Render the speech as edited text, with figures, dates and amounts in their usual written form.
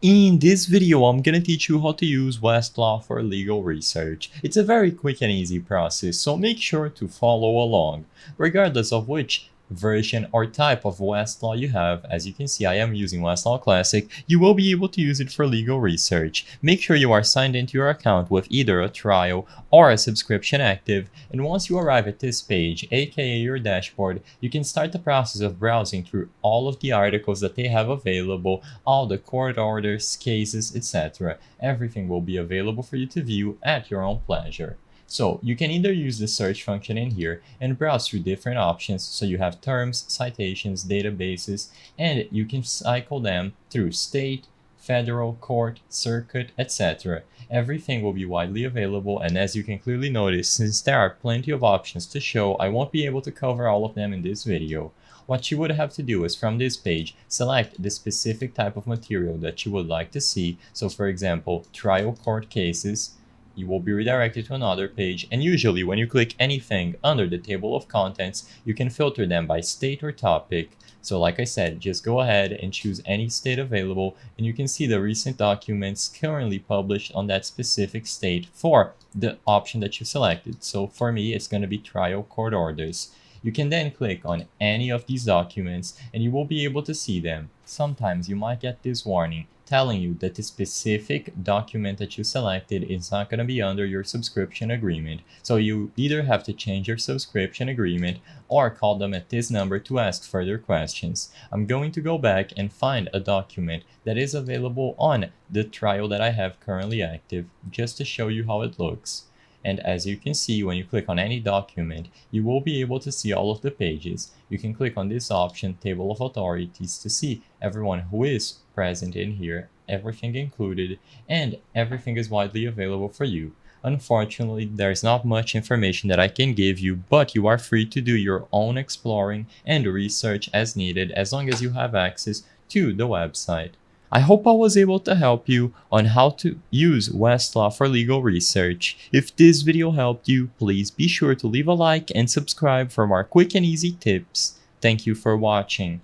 In this video, I'm gonna teach you how to use Westlaw for legal research. It's a very quick and easy process, so make sure to follow along. Regardless of which version or type of Westlaw you have, as you can see I am using Westlaw Classic, you will be able to use it for legal research. Make sure you are signed into your account with either a trial or a subscription active, and once you arrive at this page, aka your dashboard, you can start the process of browsing through all of the articles that they have available, all the court orders, cases, etc. Everything will be available for you to view at your own pleasure. So you can either use the search function in here and browse through different options, so you have terms, citations, databases, and you can cycle them through state, federal, court, circuit, etc. Everything will be widely available, and as you can clearly notice, since there are plenty of options to show, I won't be able to cover all of them in this video. What you would have to do is from this page, select the specific type of material that you would like to see. So for example, trial court cases. You will be redirected to another page, and usually when you click anything under the table of contents, you can filter them by state or topic. So like I said, just go ahead and choose any state available, and you can see the recent documents currently published on that specific state for the option that you selected. So for me, it's going to be trial court orders. You can then click on any of these documents and you will be able to see them. Sometimes you might get this warning telling you that the specific document that you selected is not going to be under your subscription agreement. So you either have to change your subscription agreement or call them at this number to ask further questions. I'm going to go back and find a document that is available on the trial that I have currently active, just to show you how it looks. And as you can see, when you click on any document, you will be able to see all of the pages. You can click on this option, Table of Authorities, to see everyone who is present in here, everything included, and everything is widely available for you. Unfortunately, there's not much information that I can give you, but you are free to do your own exploring and research as needed, as long as you have access to the website. I hope I was able to help you on how to use Westlaw for legal research. If this video helped you, please be sure to leave a like and subscribe for more quick and easy tips. Thank you for watching.